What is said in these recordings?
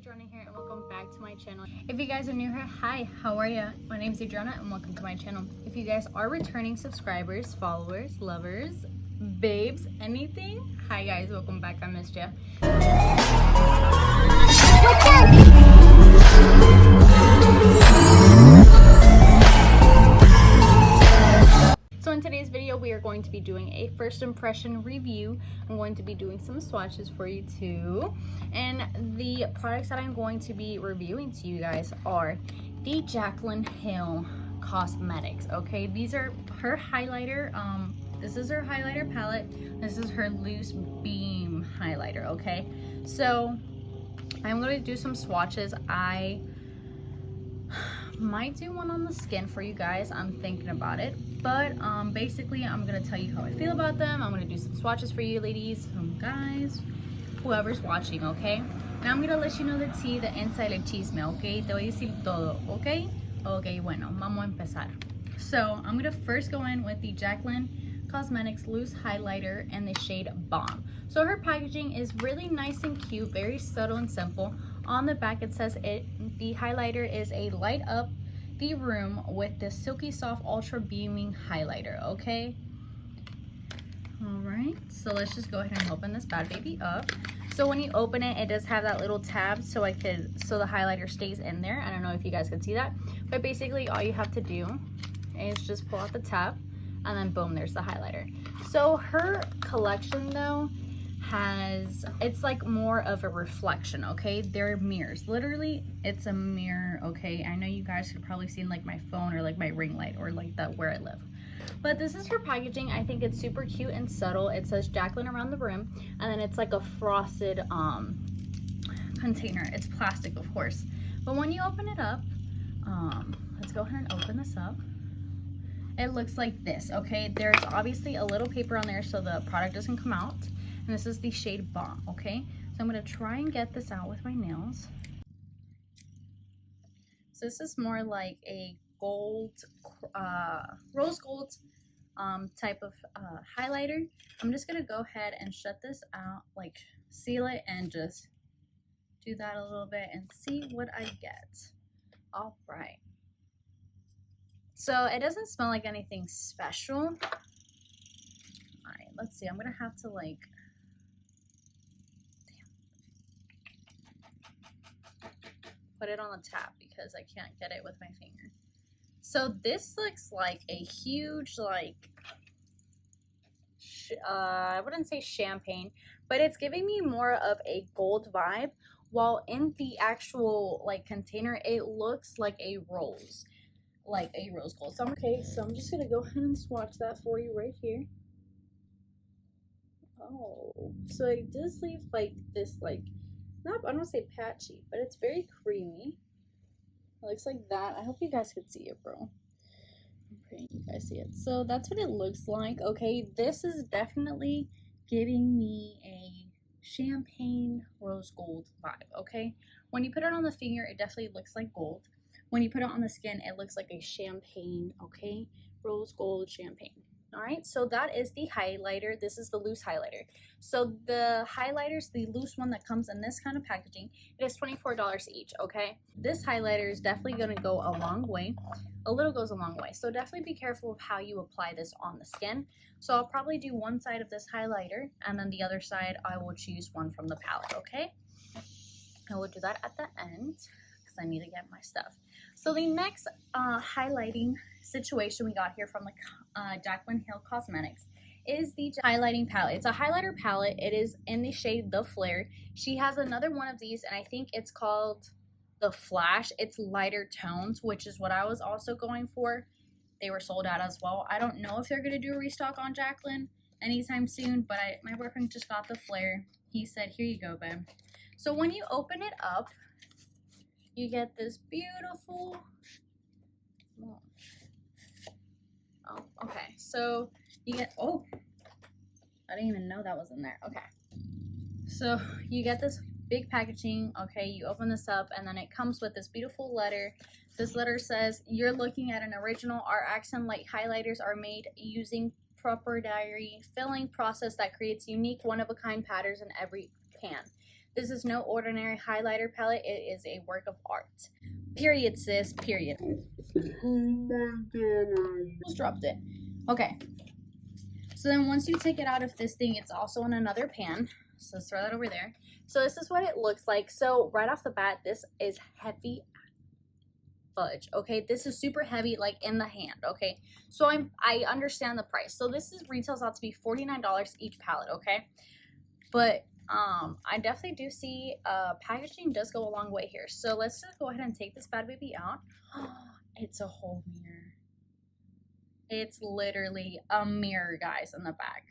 Adriana here and welcome back to my channel. If you guys are new here, hi, how are ya? My name is Adriana and welcome to my channel. If you guys are returning subscribers, followers, lovers, babes, anything, hi guys, welcome back. I missed ya. So in today's video, we are going to be doing a first impression review. I'm going to be doing some swatches for you too. And the products that I'm going to be reviewing to you guys are the Jaclyn Cosmetics. Okay, these are her highlighter. This is her highlighter palette. This is her loose beam highlighter. Okay, so I'm going to do some swatches. I might do one on the skin for you guys. I'm thinking about it, but basically I'm gonna tell you how I feel about them. I'm gonna do some swatches for you ladies, guys, whoever's watching. Okay, now I'm gonna let you know the tea, the inside el chisme. Okay, te voy a decir todo. Okay, bueno, vamos a empezar. So I'm gonna first go in with the Jaclyn Cosmetics loose highlighter in the shade Bomb. So her packaging is really nice and cute, very subtle and simple. On the back it says the highlighter is a light up the room with this silky soft ultra beaming highlighter. Okay, all right, so let's just go ahead and open this bad baby up. So when you open it, it does have that little tab so the highlighter stays in there. I don't know if you guys can see that, but basically all you have to do is just pull out the tab and then boom, there's the highlighter. So her collection though it's like more of a reflection. Okay, they're mirrors, literally it's a mirror. Okay, I know you guys could probably see like my phone or like my ring light or like that where I live, but this is her packaging. I think it's super cute and subtle. It says Jaclyn around the rim, and then it's like a frosted container. It's plastic, of course, but when you open it up, let's go ahead and open this up. It looks like this. Okay, there's obviously a little paper on there so the product doesn't come out. And this is the shade Bomb. Okay, so I'm gonna try and get this out with my nails. So this is more like a gold, rose gold type of highlighter. I'm just gonna go ahead and shut this out, like seal it, and just do that a little bit and see what I get. All right. So it doesn't smell like anything special. All right, let's see. I'm gonna have to like. Put it on the tap because I can't get it with my finger. So this looks like a huge, like, I wouldn't say champagne, but it's giving me more of a gold vibe, while in the actual like container it looks like a rose gold. So I'm just gonna go ahead and swatch that for you right here. Oh, so it does leave like this, like, I don't say patchy, but it's very creamy. It looks like that. I hope you guys could see it, bro. I'm praying you guys see it. So that's what it looks like. Okay, this is definitely giving me a champagne rose gold vibe. Okay, when you put it on the finger, it definitely looks like gold. When you put it on the skin, it looks like a champagne. Okay, rose gold champagne. All right, so that is the highlighter. This is the loose highlighter. So the highlighters, the loose one that comes in this kind of packaging, it is $24 each. Okay, this highlighter is definitely going to go a long way. A little goes a long way, so definitely be careful of how you apply this on the skin. So I'll probably do one side of this highlighter, and then the other side I will choose one from the palette. Okay, I will do that at the end because I need to get my stuff. So the next highlighting situation we got here from the Jaclyn Cosmetics is the highlighting palette. It's a highlighter palette. It is in the shade The Flare. She has another one of these, and I think it's called The Flash. It's lighter tones, which is what I was also going for. They were sold out as well. I don't know if they're going to do a restock on Jaclyn anytime soon, but my boyfriend just got The Flare. He said, here you go, babe. So when you open it up, you get this beautiful, oh, okay, so you get, oh, I didn't even know that was in there. Okay, so you get this big packaging. Okay, you open this up and then it comes with this beautiful letter. This letter says, you're looking at an original. Our accent light highlighters are made using proprietary filling process that creates unique one-of-a-kind patterns in every pan. This is no ordinary highlighter palette. It is a work of art. Period, sis. Period. Oh my god. Just dropped it. Okay. So then once you take it out of this thing, it's also in another pan. So let's throw that over there. So this is what it looks like. So right off the bat, this is heavy fudge. Okay, this is super heavy, like in the hand. Okay, so I understand the price. So this is retails out to be $49 each palette. Okay, but I definitely do see packaging does go a long way here. So let's just go ahead and take this bad baby out. It's a whole mirror. It's literally a mirror, guys, in the back.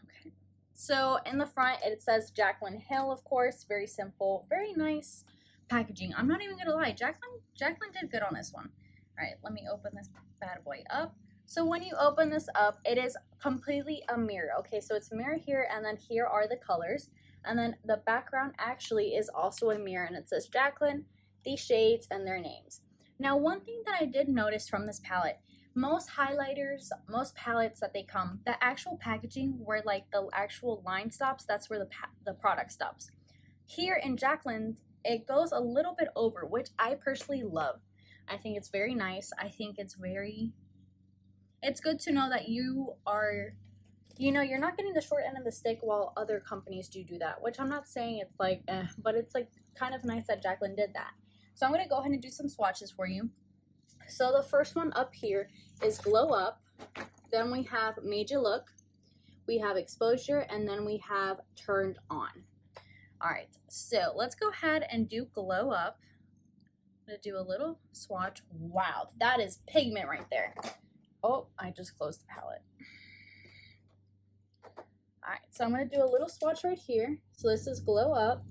Okay, so in the front it says Jaclyn Hill, of course. Very simple, very nice packaging. I'm not even gonna lie, Jaclyn did good on this one. All right, let me open this bad boy up. So when you open this up, it is completely a mirror. Okay, so it's a mirror here, and then here are the colors, and then the background actually is also a mirror, and it says Jaclyn, these shades, and their names. Now, one thing that I did notice from this palette, most highlighters, most palettes that they come, the actual packaging where like the actual line stops, that's where the product stops. Here in Jaclyn's, it goes a little bit over, which I personally love. I think it's very nice. I think it's good to know that you are, you're not getting the short end of the stick while other companies do that, which I'm not saying it's like, but it's like kind of nice that Jaclyn did that. So I'm going to go ahead and do some swatches for you. So the first one up here is Glow Up. Then we have Made You Look. We have Exposure, and then we have Turned On. All right, so let's go ahead and do Glow Up. I'm going to do a little swatch. Wow, that is pigment right there. Oh, I just closed the palette. All right, so I'm going to do a little swatch right here. So this is Glow Up.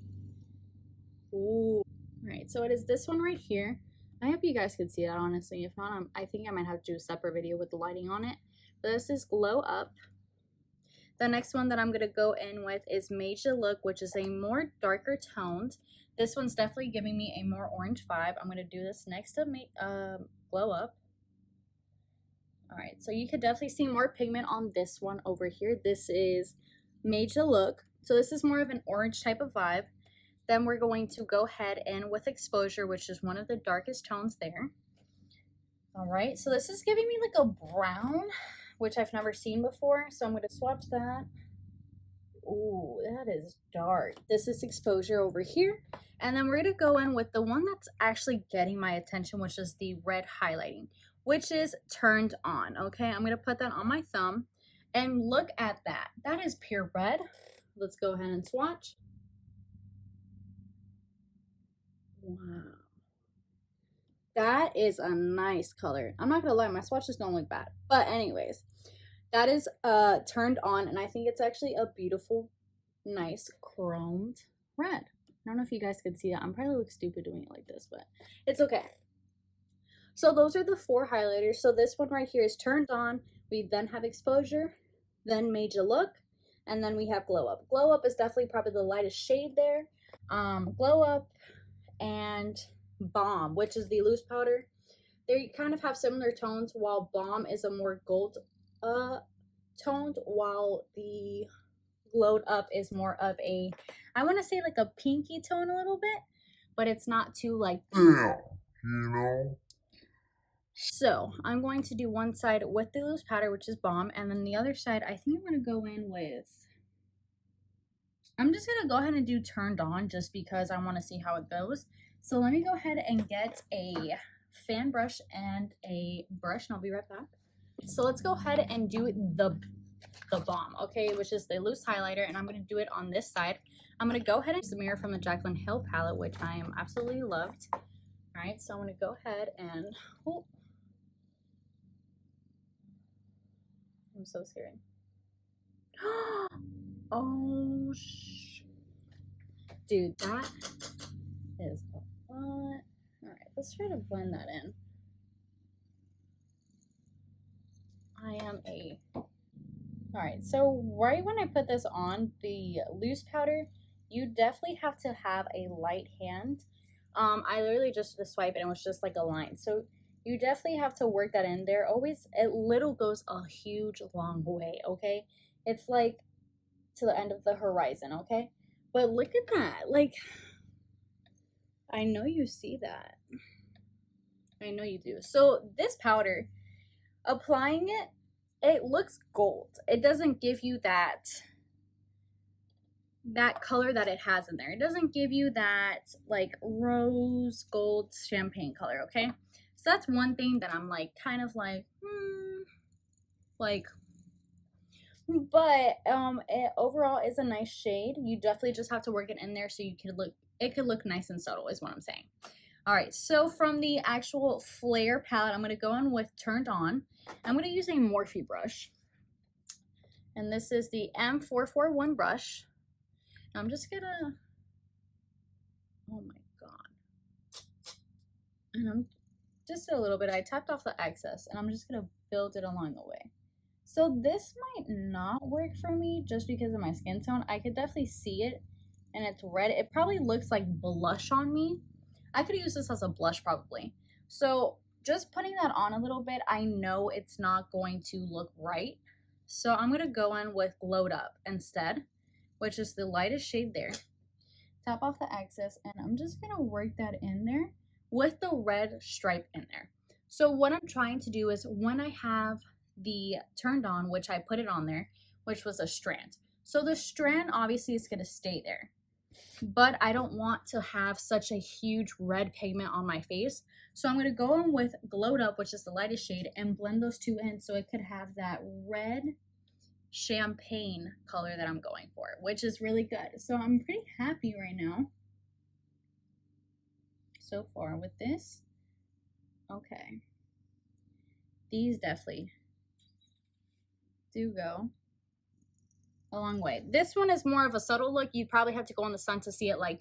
Ooh. All right, so it is this one right here. I hope you guys can see that, honestly. If not, I think I might have to do a separate video with the lighting on it. But this is Glow Up. The next one that I'm going to go in with is Made You Look, which is a more darker toned. This one's definitely giving me a more orange vibe. I'm going to do this next to Glow Up. All right, so you could definitely see more pigment on this one over here. This is Made You Look. So this is more of an orange type of vibe. Then we're going to go ahead and with Exposure, which is one of the darkest tones there. All right, so this is giving me like a brown, which I've never seen before. So I'm going to swatch that. Ooh, that is dark. This is Exposure over here. And then we're going to go in with the one that's actually getting my attention, which is the red highlighting, which is Turned On. Okay, I'm going to put that on my thumb. And look at that. That is pure red. Let's go ahead and swatch. Wow. That is a nice color. I'm not gonna lie, my swatches don't look bad. But anyways, that is Turned On, and I think it's actually a beautiful, nice chromed red. I don't know if you guys could see that. I'm probably look stupid doing it like this, but it's okay. So those are the 4 highlighters. So this one right here is Turned On. We then have Exposure, then Made You Look, and then we have Glow Up. Glow Up is definitely probably the lightest shade there. Glow Up and Bomb, which is the loose powder. They kind of have similar tones, while Bomb is a more gold toned, while the Glowed Up is more of a, I want to say like a pinky tone a little bit, but it's not too like, So I'm going to do one side with the loose powder, which is Bomb, and then the other side, I think I'm going to go in with, I'm just going to go ahead and do Turned On just because I want to see how it goes. So let me go ahead and get a fan brush and a brush, and I'll be right back. So let's go ahead and do the Bomb, okay, which is the loose highlighter, and I'm going to do it on this side. I'm going to go ahead and use the mirror from the Jaclyn Hill palette, which I am absolutely loved. All right, so I'm going to go ahead and, oh, I'm so scared. Oh, dude, that is a lot. All right, let's try to blend that in. All right, so right when I put this on, the loose powder, you definitely have to have a light hand. I literally just swipe it and it was just like a line. So you definitely have to work that in there. Always, a little goes a huge long way, okay? It's like to the end of the horizon, okay? But look at that. Like, I know you see that. I know you do. So this powder, applying it, it looks gold. It doesn't give you that color that it has in there. It doesn't give you that like rose gold champagne color, okay? So that's one thing that I'm like kind of like but it overall is a nice shade. You definitely just have to work it in there so it could look nice and subtle is what I'm saying. All right, so from the actual Flare palette, I'm going to go in with Turned On. I'm going to use a Morphe brush. And this is the M441 brush. I'm just going to, oh my God. And I'm just a little bit, I tapped off the excess and I'm just going to build it along the way. So this might not work for me just because of my skin tone. I could definitely see it and it's red. It probably looks like blush on me. I could use this as a blush probably. So just putting that on a little bit, I know it's not going to look right. So I'm going to go in with Glowed Up instead, which is the lightest shade there. Tap off the excess and I'm just going to work that in there with the red stripe in there. So what I'm trying to do is when I have the Turned On, which I put it on there, which was a strand. So the strand obviously is going to stay there, but I don't want to have such a huge red pigment on my face. So I'm going to go in with Glowed Up, which is the lightest shade, and blend those two in so it could have that red champagne color that I'm going for, which is really good. So I'm pretty happy right now so far with this. Okay. These definitely do go a long way. This one is more of a subtle look. You'd probably have to go in the sun to see it like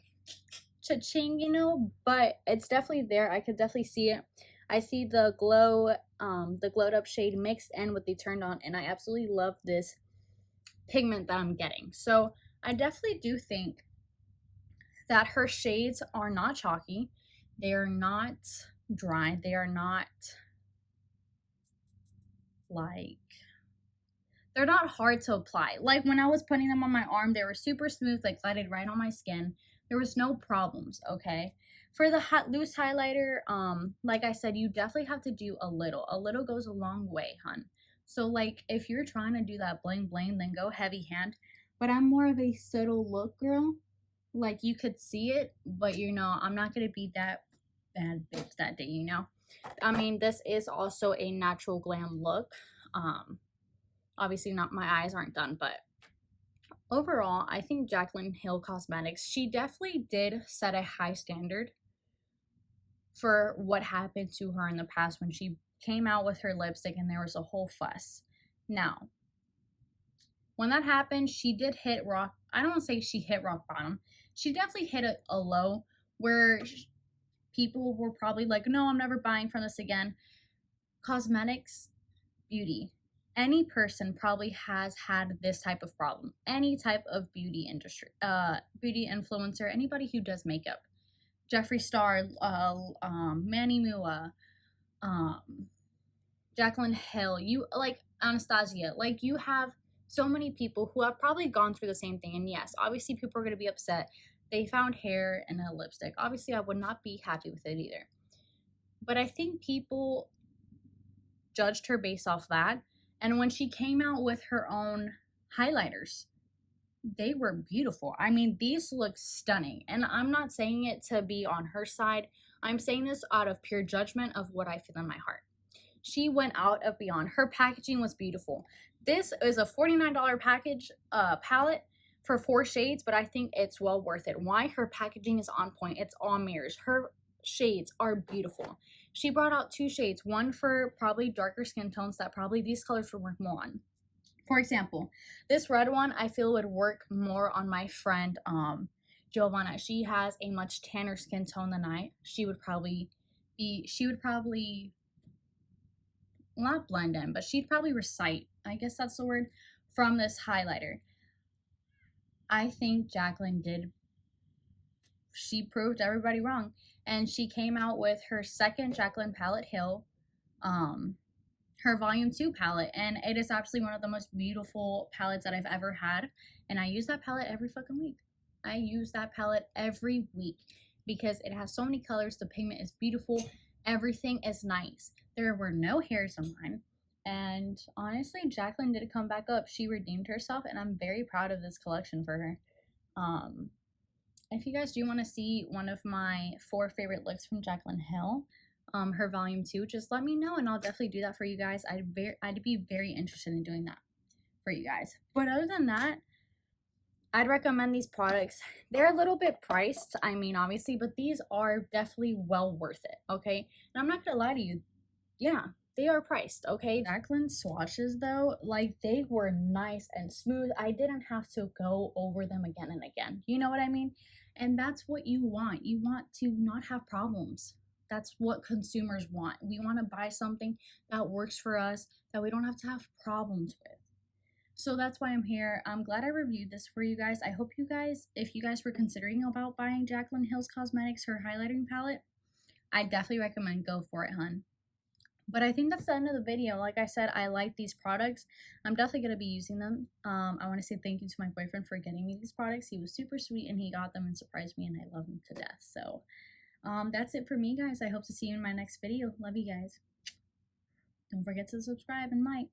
cha-ching, you know, but it's definitely there. I could definitely see it. I see the glowed up shade mixed in with the Turned On, and I absolutely love this pigment that I'm getting. So I definitely do think that her shades are not chalky. They are not dry. They are not like, they're not hard to apply. Like when I was putting them on my arm, they were super smooth, like glided right on my skin. There was no problems, okay? For the loose highlighter, like I said, you definitely have to do a little. A little goes a long way, hun. So like if you're trying to do that bling bling, then go heavy hand. But I'm more of a subtle look girl. Like you could see it, but you know, I'm not gonna be that bad bitch that day, you know? I mean, this is also a natural glam look. Obviously not, my eyes aren't done, but overall, I think Jaclyn Cosmetics, she definitely did set a high standard for what happened to her in the past when she came out with her lipstick and there was a whole fuss. Now, when that happened, she did hit rock. I don't want to say she hit rock bottom. She definitely hit a low where people were probably like, no, I'm never buying from this again. Cosmetics, beauty. Any person probably has had this type of problem. Any type of beauty industry, beauty influencer, anybody who does makeup. Jeffree Star, Manny Mua, Jaclyn Hill, you like Anastasia, like you have so many people who have probably gone through the same thing. And yes, obviously people are going to be upset. They found hair in a lipstick. Obviously, I would not be happy with it either. But I think people judged her based off that. And when she came out with her own highlighters, they were beautiful. I mean, these look stunning. And I'm not saying it to be on her side. I'm saying this out of pure judgment of what I feel in my heart. She went out of beyond. Her packaging was beautiful. This is a $49 package palette for 4 shades, but I think it's well worth it. Why? Her packaging is on point. It's all mirrors. Her shades are beautiful. She brought out 2 shades, one for probably darker skin tones that probably these colors would work more on. For example, this red one I feel would work more on my friend Giovanna. She has a much tanner skin tone than I. She would probably not blend in, but she'd probably recite, I guess that's the word, from this highlighter. I think Jaclyn she proved everybody wrong. And she came out with her second Jaclyn palette, Hill, her volume 2 palette, and it is absolutely one of the most beautiful palettes that I've ever had, and I use that palette every fucking week. I use that palette every week because it has so many colors. The pigment is beautiful. Everything is nice. There were no hairs on mine. And honestly, Jaclyn did come back up. She redeemed herself, and I'm very proud of this collection for her. Um, if you guys do want to see one of my 4 favorite looks from Jaclyn Hill, her volume 2, just let me know and I'll definitely do that for you guys. I'd be very interested in doing that for you guys. But other than that, I'd recommend these products. They're a little bit priced, I mean, obviously, but these are definitely well worth it, okay? And I'm not gonna lie to you, yeah, they are priced, okay? Jaclyn swatches, though, like, they were nice and smooth. I didn't have to go over them again and again. You know what I mean? And that's what you want. You want to not have problems. That's what consumers want. We want to buy something that works for us, that we don't have to have problems with. So that's why I'm here. I'm glad I reviewed this for you guys. I hope you guys, if you guys were considering about buying Jaclyn Hill's Cosmetics, her highlighting palette, I definitely recommend go for it, hun. But I think that's the end of the video. Like I said, I like these products. I'm definitely going to be using them. I want to say thank you to my boyfriend for getting me these products. He was super sweet and he got them and surprised me, and I love him to death. So that's it for me, guys. I hope to see you in my next video. Love you guys. Don't forget to subscribe and like.